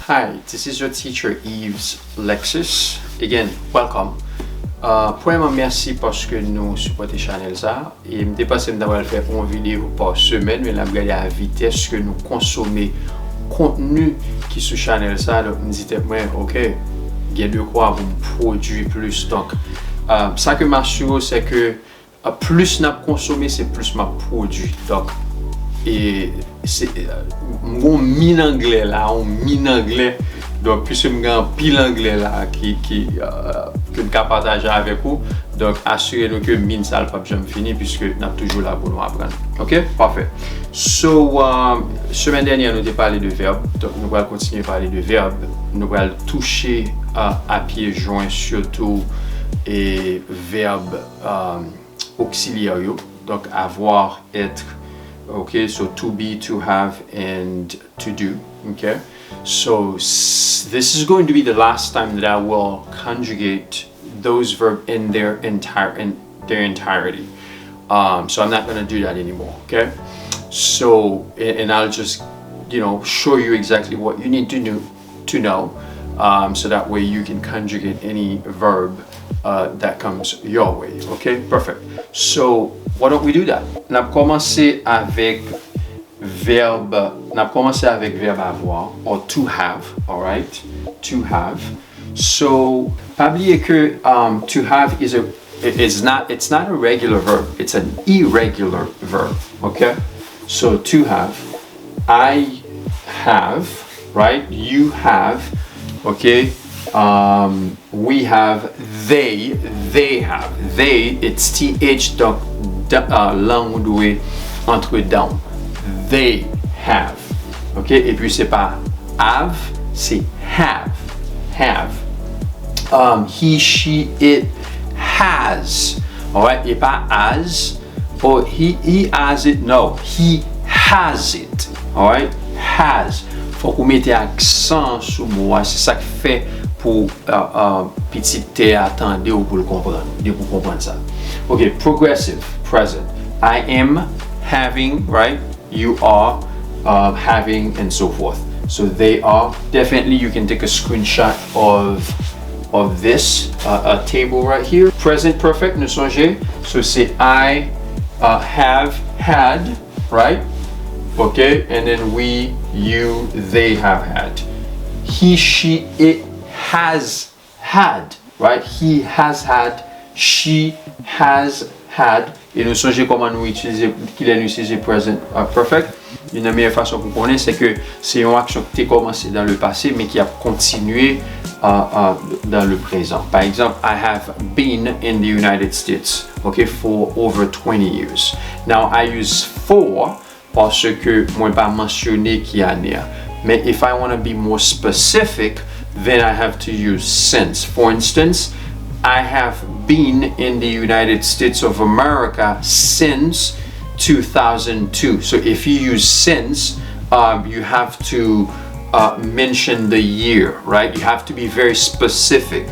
Hi, this is your teacher Yves Lexus. Again, welcome. Premièrement, merci parce que nous supportez channel ça. Et me dépassé d'avoir fait une vidéo par semaine, mais la regarder à la vitesse que nous consommons contenu qui sur channel ça. Donc, me dites moi, ok, il y a de quoi vous produire plus. Donc, ça que m'assure, c'est que plus n'a consommé, c'est plus m'a produit. Donc, et c'est mon mine anglais là, on mine anglais. Donc, plus je me pile anglais là que je partage avec vous. Donc, assurez-nous que mine ça pas jamais fini puisque nous sommes toujours là pour nous apprendre. Ok, parfait. So, semaine dernière, nous avons parlé de verbes. Donc, nous allons continuer à parler de verbes. Nous allons toucher à pieds joints surtout et verbes auxiliaires. Donc, avoir, être. Okay, so to be, to have, and to do. Okay, so this is going to be the last time that I will conjugate those verbs in their entirety. So I'm not going to do that anymore. Okay, so and I'll just show you exactly what you need to know, so that way you can conjugate any verb that comes your way. Okay, perfect. So why don't we do that? On a commencé avec verbe avoir, or to have, all right? To have. So, pas oublier que to have it's not a regular verb, it's an irregular verb, okay? So, to have, I have, right? You have, okay? We have, they have. They, it's th, donc langue douée entre down. They have. Ok? Et puis c'est pas have, c'est have. Have. He, she, it has. Alright? Et pas has. Or he has it. No. He has it. Alright? Has. Faut qu'on mette accent sur moi. C'est ça que fait pour petit t attendre ou pour le comprendre. Pour comprendre ça. Ok. Progressive. Present. I am having, right? You are having, and so forth. So they are. Definitely, you can take a screenshot of this table right here. Present perfect, ne songez. So say I have had, right? Okay, and then we, you, they have had. He, she, it has had, right? He has had. She has had. Et nous songez comment nous utiliser qu'il est utilisé present perfect. Une meilleure façon qu'on connaît, c'est que c'est une action qui a commencé dans le passé mais qui a continué dans le présent. Par exemple, I have been in the United States, okay, for over 20 years. Now I use for parce que moi pas mentionné qui a né. Mais if I want to be more specific, then I have to use since. For instance, I have been in the United States of America since 2002. So if you use since, you have to mention the year, right? You have to be very specific.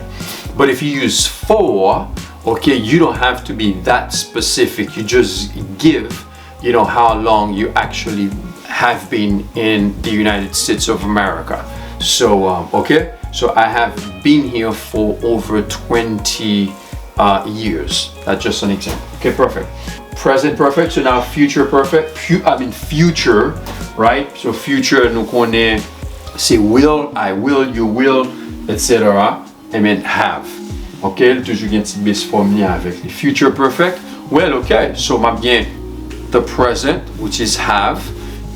But if you use for, okay, you don't have to be that specific. You just give, how long you actually have been in the United States of America. So, okay. So I have been here for over 20 years. That's just an example. Okay, perfect. Present perfect. So now future perfect. Future, right? So future, nous connaît, c'est will, I will, you will, etc. And then have. Okay, toujours une petite base formule avec les future perfect. Well, okay. So m'a bien the present, which is have.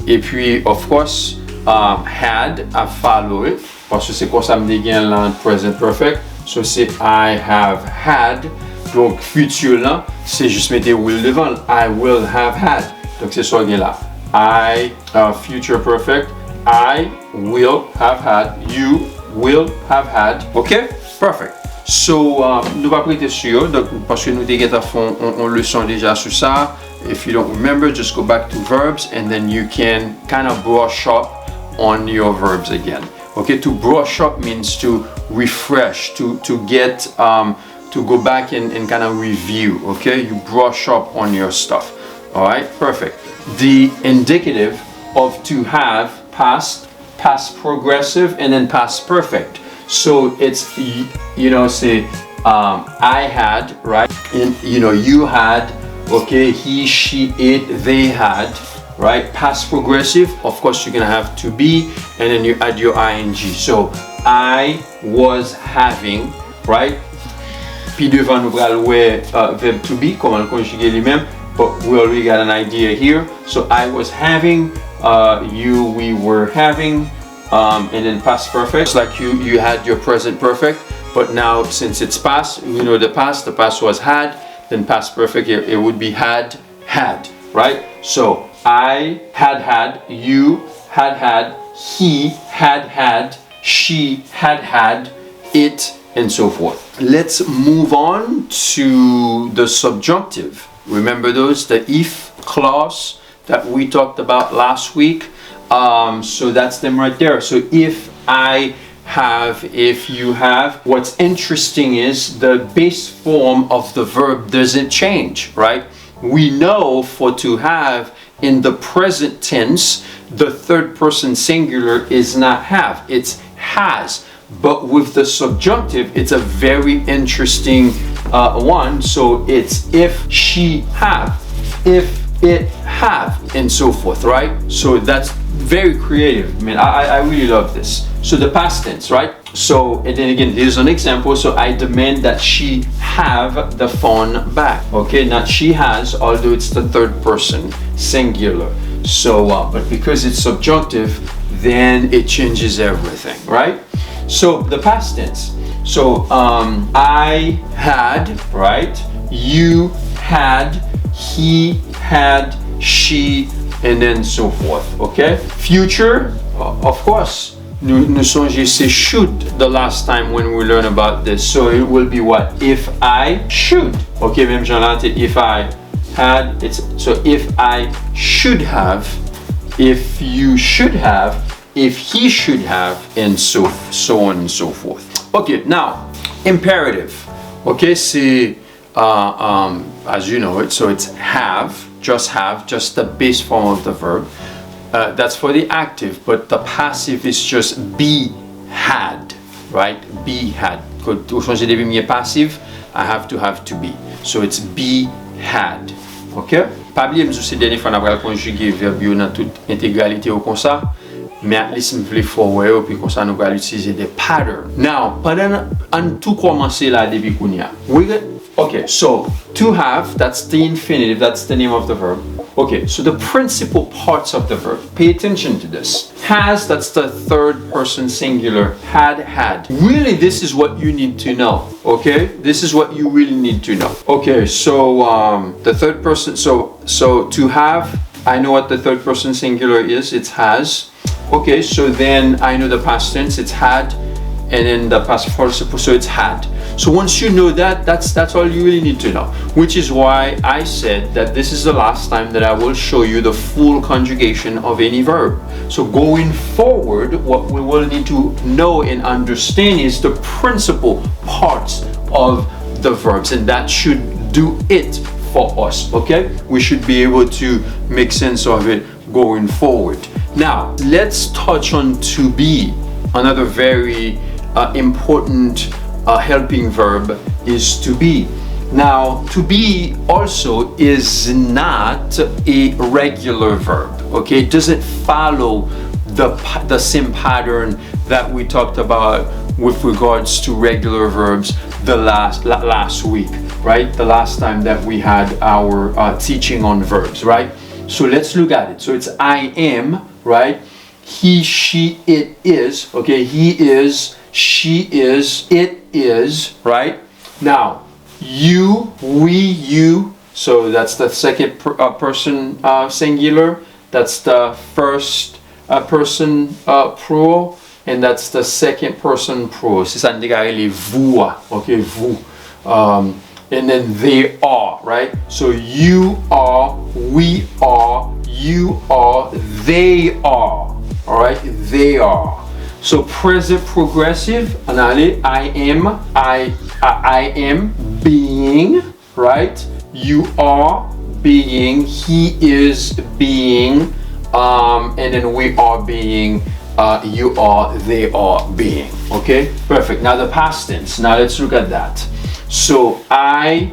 Et puis, of course, had, I follow it. Parce que c'est quoi ça me dégaine là, present perfect. So c'est I have had. Donc futur là, c'est juste mettre will devant. I will have had. Donc c'est ça là. I, future perfect. I will have had. You will have had. Ok? Perfect. So, nous va prêter sur, donc, parce que nous dégaine à fond, on le sent déjà sur ça. If you don't remember, just go back to verbs and then you can kind of brush up on your verbs again. Okay, to brush up means to refresh, to get, to go back and kind of review. Okay, you brush up on your stuff. All right, perfect. The indicative of to have, past past progressive, and then past perfect. So it's, say, I had, right? And, you had, okay, he, she, it, they had, right? Past progressive, of course, you're going to have to be, and then you add your ing. So, I was having, right? Puis devant nous pral ouais verb to be, comment le conjuguer lui-même, but we already got an idea here. So I was having, we were having, and then past perfect. It's like you had your present perfect, but now since it's past, the past was had, then past perfect, it would be had, right? So I had, you had, he had, she had, it, and so forth. Let's move on to the subjunctive. Remember those, the if clause that we talked about last week? So that's them right there. So if I have, if you have, what's interesting is the base form of the verb doesn't change, right? We know for to have in the present tense, the third person singular is not have, it's has. But with the subjunctive, it's a very interesting one. So it's if she have, if it have, and so forth, right? So that's very creative. I mean, I really love this. So the past tense, right? So, and then again, here's an example. So I demand that she have the phone back. Okay, not she has, although it's the third person singular. So, but because it's subjunctive, then it changes everything, right? So the past tense. So I had, right? You had, he had, she, and then so forth. Okay. Future, of course. Nous songeons c'est should the last time when we learn about this. So it will be what? If I should. Okay, même genre là, if I had, it's so if I should have, if you should have, if he should have, and so on and so forth. Okay, now imperative. Okay, c'est as you know it, so it's have, just the base form of the verb. That's for the active, but the passive is just be had, right? Be had. Quand on change de verbe passive, I have to be. So it's be had. Okay? Pas oublier me c'est dernière fois on va conjuguer verbe dans toute intégralité au comme ça. Mais at least me voulais forward puis comme ça nous allons utiliser des patterns. Now, pendant en tout commencer là depuis kounya. Okay, so to have, that's the infinitive, that's the name of the verb. Okay, so the principal parts of the verb, pay attention to this. Has, that's the third person singular, had. Really, this is what you need to know, okay? This is what you really need to know. Okay, so the third person, so to have, I know what the third person singular is, it's has. Okay, so then I know the past tense, it's had, and then the past participle, so it's had. So once you know that, that's all you really need to know. Which is why I said that this is the last time that I will show you the full conjugation of any verb. So going forward, what we will need to know and understand is the principal parts of the verbs, and that should do it for us, okay? We should be able to make sense of it going forward. Now, let's touch on to be. Another very important helping verb is to be. Now, to be also is not a regular verb, okay? It doesn't follow the same pattern that we talked about with regards to regular verbs the last week, right? The last time that we had our teaching on verbs, right? So let's look at it. So it's I am, right? He, she, it is, okay? He is, she is, it is, right? Now, you, we, you, so that's the second person singular, that's the first person plural, and that's the second person plural. C'est ça les vous, okay, vous. And then they are, right? So you are, we are, you are, they are, all right? They are. So present progressive, I am being, right? You are being, he is being, and then we are being, you are, they are being. Okay, perfect. Now the past tense. Now let's look at that. So I,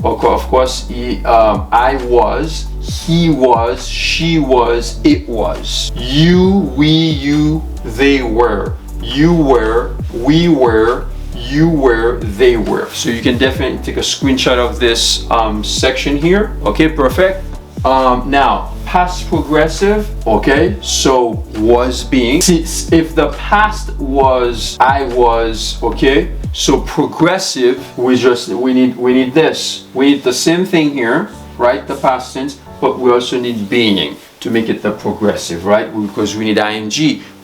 of course, I was, he was, she was, it was. You, we, you, they were. You were, we were, you were, they were. So you can definitely take a screenshot of this section here. Okay, perfect. Now, past progressive, okay, so was being. See, if the past was I was, okay, so progressive, we need this. We need the same thing here, right, the past tense, but we also need being to make it the progressive, right, because we need ing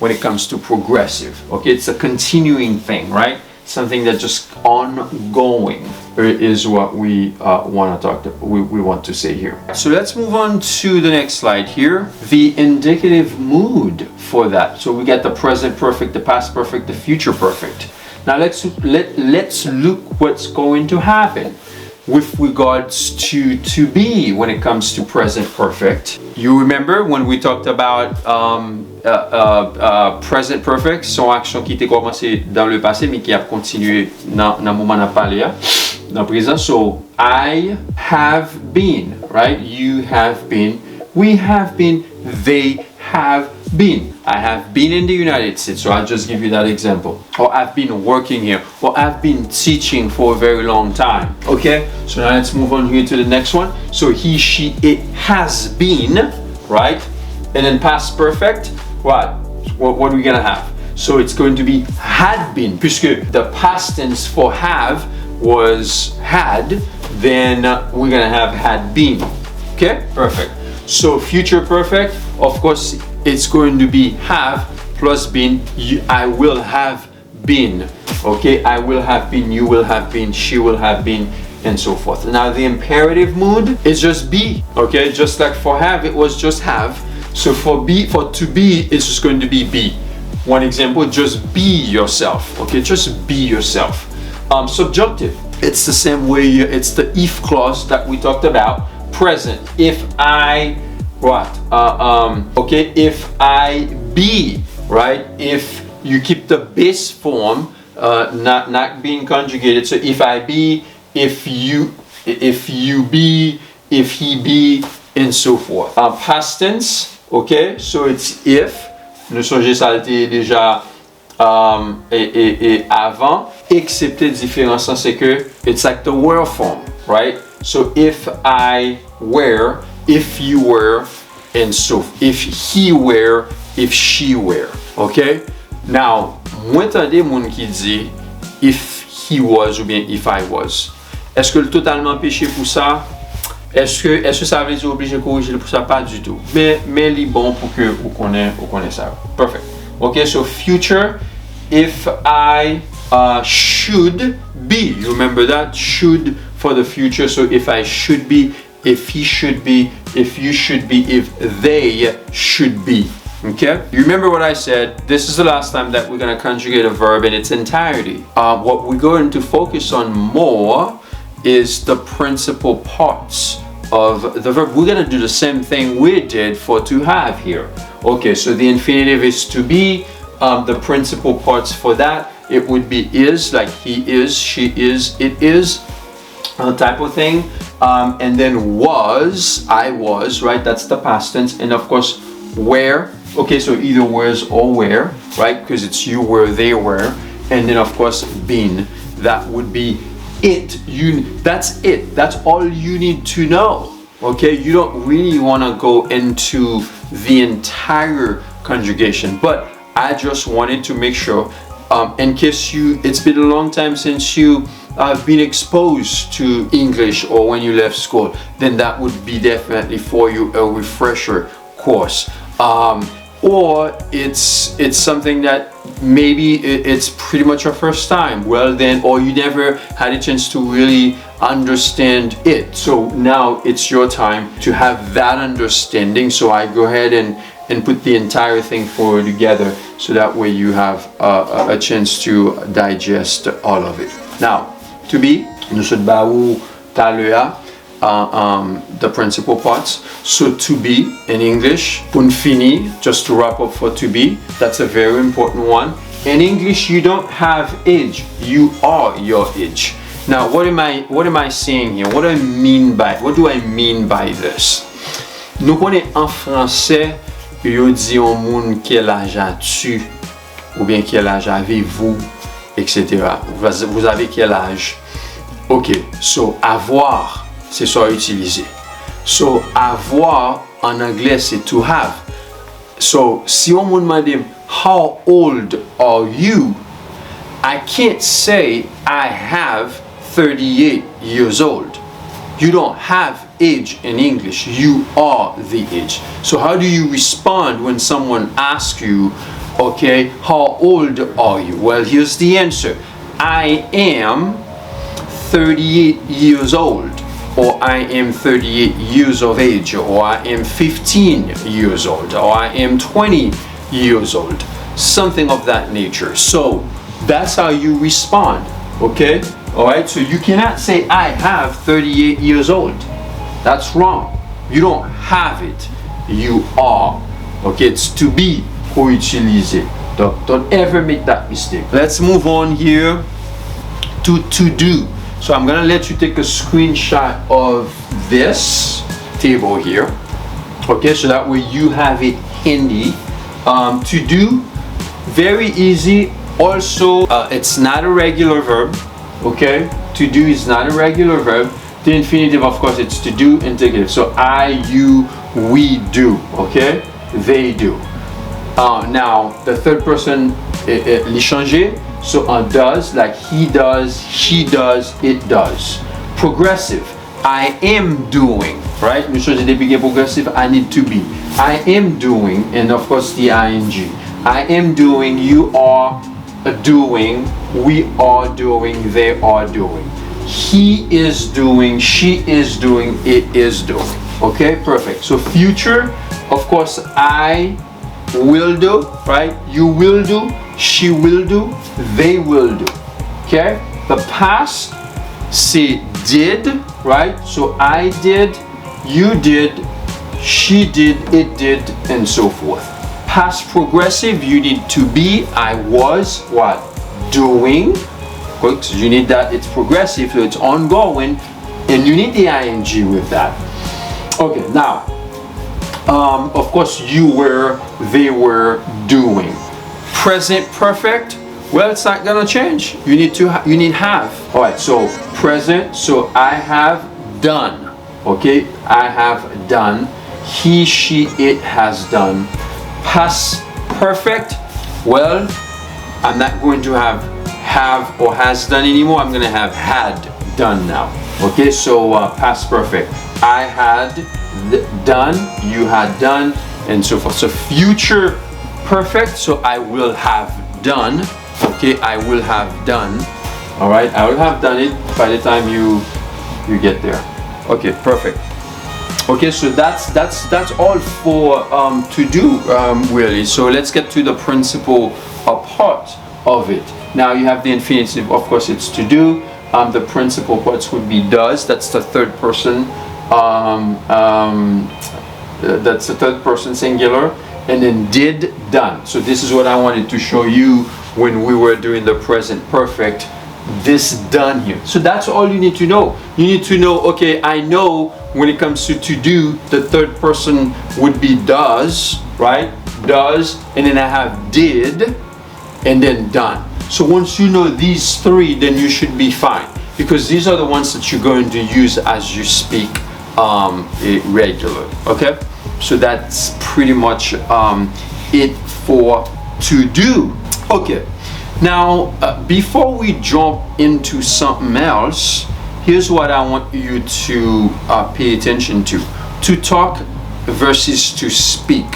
when it comes to progressive. Okay, it's a continuing thing, right? Something that just ongoing is what we want to say here. So let's move on to the next slide here. The indicative mood for that. So we got the present perfect, the past perfect, the future perfect. Now let's look what's going to happen with regards to be when it comes to present perfect. You remember when we talked about present perfect, son action qui était commencé dans le passé mais qui a continué dans moment n'a parlé dans présent. So I have been, right? You have been, we have been, they have been. I have been in the United States, so I'll just give you that example. Or I've been working here, or I've been teaching for a very long time. Okay, so now let's move on here to the next one. So he, she, it has been, right? And then past perfect, what are we gonna have? So it's going to be had been, puisque the past tense for have was had, then we're gonna have had been. Okay, perfect. So future perfect, of course, it's going to be have plus been. I will have been. Okay, I will have been, you will have been, she will have been, and so forth. Now the imperative mood is just be. Okay, just like for have, it was just have. So for to be, it's just going to be. One example, just be yourself. Okay, just be yourself. Subjunctive, it's the same way. It's the if clause that we talked about. Present, if I okay, if I be, right? If you keep the base form, not being conjugated. So if I be, if you be, if he be, and so forth. Past tense, okay, so it's if. Le sujet ça a été déjà et avant, excepté différence, c'est que it's like the were form, right? So if I were, if you were, and so if he were, if she were. Okay? Now, moi t'entendez moun qui dit if he was ou bien if I was. Est-ce que le totalement péché pour ça? Est-ce que ça veut dire obligé de corriger pour ça? Pas du tout. Mais li bon pour que vous connaissez ça. Perfect. Okay, so future, if I should be. You remember that? Should for the future. So if I should be, if he should be, if you should be, if they should be. Okay? You remember what I said? This is the last time that we're going to conjugate a verb in its entirety. What we're going to focus on more is the principal parts of the verb. We're going to do the same thing we did for to have here. Okay, so the infinitive is to be. The principal parts for that, it would be is, like he is, she is, it is, type of thing. And then was, I was, right? That's the past tense. And of course, where. Okay, so either was or where, right? Because it's you were, they were. And then of course, been. That would be it. That's it. That's all you need to know. Okay, you don't really want to go into the entire conjugation, but I just wanted to make sure, in case it's been a long time since you have been exposed to English or when you left school, then that would be definitely for you a refresher course. Or it's something that maybe it's pretty much your first time. Well then, or you never had a chance to really understand it. So now it's your time to have that understanding. So I go ahead and put the entire thing forward together so that way you have a chance to digest all of it. Now, to be, nous sommes baou talua. the principal parts. So to be in English, un fini, just to wrap up for to be, that's a very important one. In English, you don't have age, you are your age. Now, what am I saying here? What do I mean by this? Nous connaissons en français, yo dit on moun quel âge as-tu, ou bien quel âge avez-vous, etc. Vous avez quel âge? Ok, so avoir, c'est ça utiliser. So avoir en anglais c'est to have. So si on me demande how old are you, I can't say I have 38 years old. You don't have age in English, you are the age. So how do you respond when someone asks you, okay, how old are you? Well, here's the answer. I am 38 years old, or I am 38 years of age, or I am 15 years old, or I am 20 years old, something of that nature. So that's how you respond, okay? All right, so you cannot say I have 38 years old. That's wrong. You don't have it, you are. Okay, it's to be ko utiliser. Don't ever make that mistake. Let's move on here to do. So I'm gonna let you take a screenshot of this table here. Okay, so that way you have it handy. To do, very easy. Also, it's not a regular verb. Okay, to do is not a regular verb. The infinitive, of course, it's to do indicative. So I, you, we do. Okay, they do. Now the third person, les changer. So does, like he does, she does, it does. Progressive, I am doing, right? We changer des begin progressive, I need to be. I am doing, and of course the ing. I am doing, you are doing, we are doing, they are doing. He is doing, she is doing, it is doing. Okay, perfect. So future, of course, I will do, right? You will do, she will do, they will do. Okay? The past, say did, right? So I did, you did, she did, it did, and so forth. Past progressive, you need to be, I was, what? Doing. So you need that, it's progressive, so it's ongoing, and you need the ing with that. Okay, now, of course, you were, they were doing. Present perfect, well, it's not gonna change. You need to, you need have. All right, so present, so I have done. Okay, I have done. He, she, it has done. Past perfect, well, I'm not going to have or has done anymore. I'm going to have had done now. Okay, so past perfect. I had done, you had done, and so forth. So future perfect, so I will have done. Okay, I will have done. All right, I will have done it by the time you get there. Okay, perfect. Okay, so that's all for to do really. So let's get to the principal part of it. Now you have the infinitive, of course it's to do. The principal parts would be does, that's the third person, that's the third person singular, and then did, done. So this is what I wanted to show you when we were doing the present perfect, this done here. So that's all you need to know. You need to know, okay, I know when it comes to do, the third person would be does, right? Does, and then I have did, and then done. So once you know these three, then you should be fine, because these are the ones that you're going to use as you speak regularly. Okay, so that's pretty much it for to do. Okay, now before we jump into something else, here's what I want you to pay attention to. To talk versus to speak,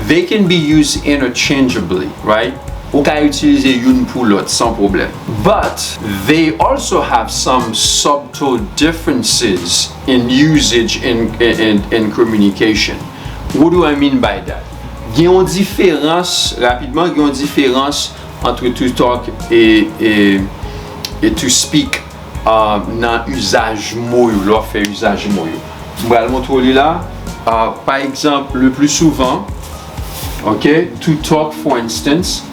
they can be used interchangeably, right? Ou ka utiliser une pour l'autre sans problème. But they also have some subtle differences in usage in communication. What do I mean by that? Il y a une différence, rapidement, il y a une différence entre to talk et to speak nan usage mot yo, lò fè usage mot yo. M'bral montre là, par exemple, le plus souvent, okay, to talk for instance,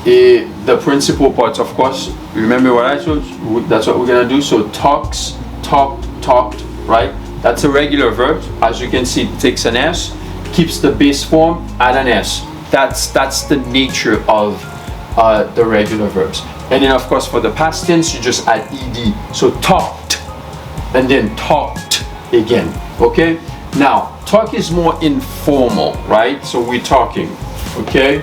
and the principal parts, of course, remember what I told you, that's what we're gonna do. So talks, talked, talked, right? That's a regular verb. As you can see, it takes an S, keeps the base form, add an S. That's the nature of the regular verbs. And then of course for the past tense, you just add ed. So talked, and then talked again, okay? Now, talk is more informal, right? So we're talking, okay?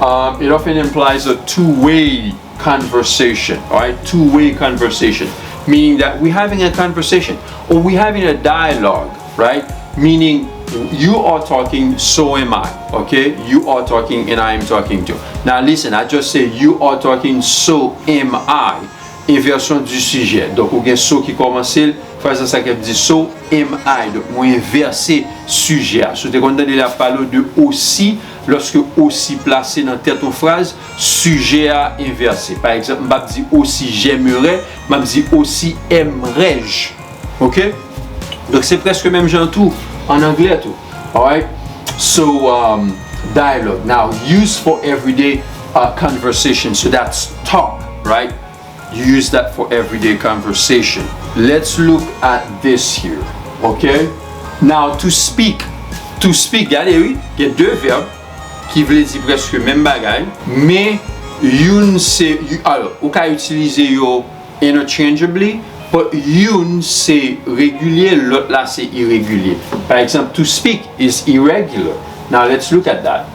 It often implies a two-way conversation, all right? Two-way conversation, meaning that we're having a conversation or we're having a dialogue, right? Meaning you are talking, so am I, okay? You are talking and I am talking too. Now listen, I just say you are talking, so am I. Inversion du sujet. Donc, ou gen so qui commence, phrase ça qui dit so am I. Donc, moi inverser sujet. So, te kon tande la parole de aussi, lorsque aussi placé dans tête ou phrase, sujet à inversé. Par exemple, m'a dit aussi j'aimerais, m'a dit aussi aimerais-je. OK? Donc, c'est presque même genre tout en anglais tout. All right? So, dialogue. Now, used for everyday conversation. So, that's talk, right? You use that for everyday conversation. Let's look at this here, okay? Now, to speak. To speak, regardez, oui, il y a deux verbes qui veulent dire presque même bagaille, mais une c'est, alors, on peut utiliser yo interchangeably, but une c'est régulier, l'autre là c'est irrégulier. Par exemple, to speak is irregular. Now, let's look at that.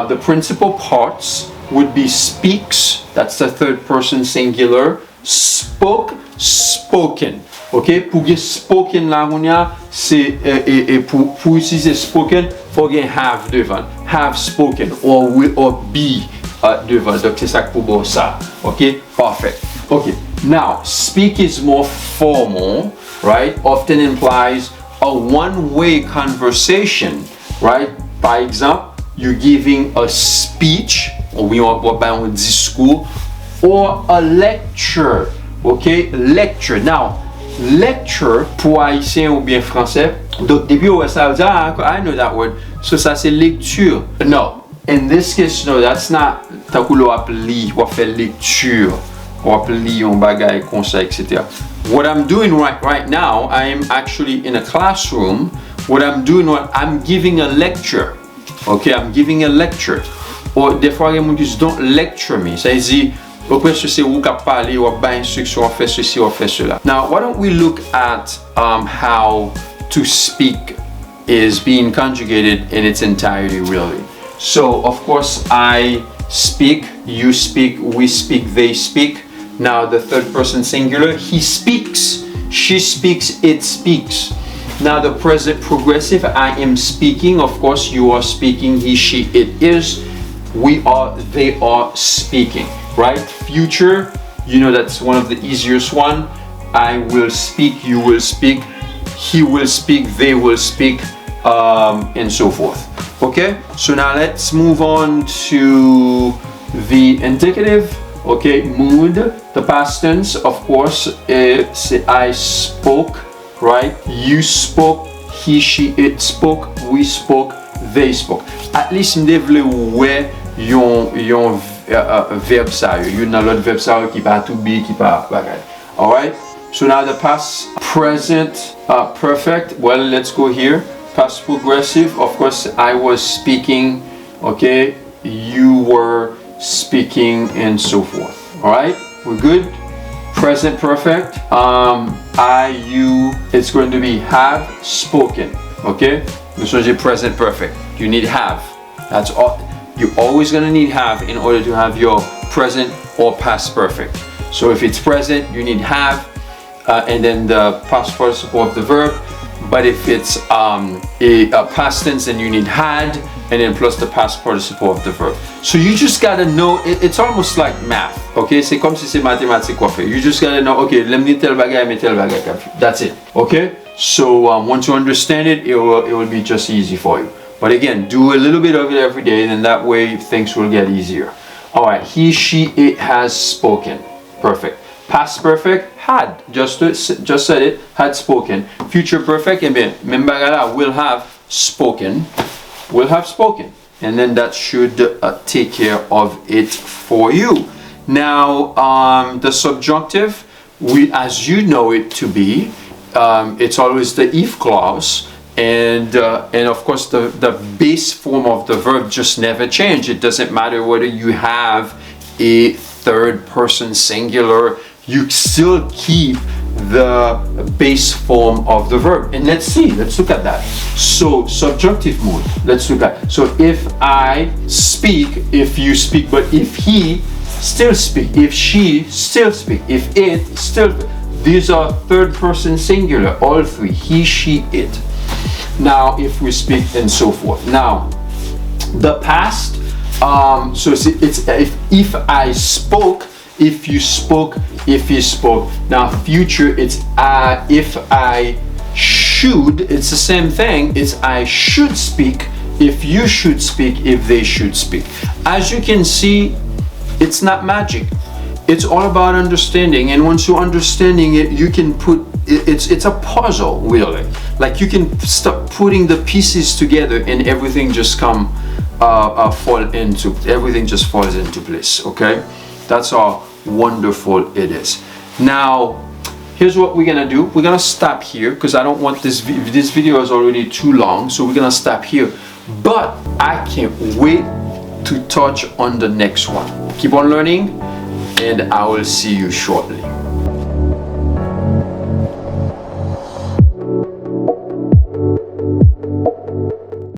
The principal parts would be speaks, that's the third person singular, spoke, spoken. OK? Pour get spoken là, c'est pour utiliser spoken, faut get have devant. Have spoken or will or be devant. Donc c'est ça pour bon ça. OK? Perfect. OK. Now, speak is more formal, right? Often implies a one-way conversation, right? Par exemple, you're giving a speech, ou un discours, or a lecture, okay? Lecture. Now, lecture, pour haïtien ou bien français, donc début, ça veut dire, I know that word, so ça c'est lecture. No, in this case, no, that's not, t'as kou l'on appli, ou fait lecture, ou appli un bagay comme ça, etc. What I'm doing right now, I am actually in a classroom. What I'm doing, I'm giving a lecture. Okay, I'm giving a lecture. Or des fois, les gens disent don't lecture me. Ça veut dire, après c'est vous qui parlez, ou pas instruction, on fait ceci, on fait cela. Now, why don't we look at how to speak is being conjugated in its entirety, really. So, of course, I speak, you speak, we speak, they speak. Now, the third person singular, he speaks, she speaks, it speaks. Now the present progressive, I am speaking, of course you are speaking, he, she, it is, we are, they are speaking, right? Future, you know that's one of the easiest one. I will speak, you will speak, he will speak, they will speak, and so forth. Okay, so now let's move on to the indicative, okay, mood. The past tense, of course, c'est I spoke. Right? You spoke, he, she, it spoke, we spoke, they spoke. At least m'devle wè yon verb sa yo. Yon nan lot verb sa yo ki pa to be, ki pa bagay. Alright? So now the past present perfect. Well, let's go here. Past progressive. Of course, I was speaking. Okay? You were speaking and so forth. Alright? We're good? Present perfect. I, you, it's going to be have spoken. Okay? This one's your present perfect. You need have. That's all. You're always going to need have in order to have your present or past perfect. So if it's present, you need have, and then the past participle of the verb. But if it's a past tense, then you need had, and then plus the past participle of the verb. So you just gotta know, it's almost like math, okay? C'est comme si c'est mathématique quoi faire. You just gotta know, okay, let me tel bagay, me tel bagay. That's it, okay? So once you understand it, it will be just easy for you. But again, do a little bit of it every day, and that way things will get easier. All right, he, she, it has spoken. Perfect. Past perfect, had. Just said it, had spoken. Future perfect, remember will have spoken. Will have spoken. And then that should take care of it for you. Now, the subjunctive, as you know it to be, it's always the if clause. And of course, the base form of the verb just never change. It doesn't matter whether you have a third person singular, you still keep the base form of the verb. And let's look at that. So subjunctive mode, let's look at. So if I speak, if you speak, but if he still speak, if she still speak, if it still, these are third person singular, all three, he, she, it. Now if we speak and so forth. Now the past, so it's if I spoke, if you spoke, if he spoke. Now future, it's if I should, it's the same thing. It's I should speak, if you should speak, if they should speak. As you can see, it's not magic. It's all about understanding, and once you're understanding it, you can put it's a puzzle, really. Like you can start putting the pieces together, and everything just everything just falls into place. Okay, that's how wonderful it is. Now, here's what we're gonna do. We're gonna stop here because I don't want this video is already too long, so we're gonna stop here. But I can't wait to touch on the next one. Keep on learning, and I will see you shortly.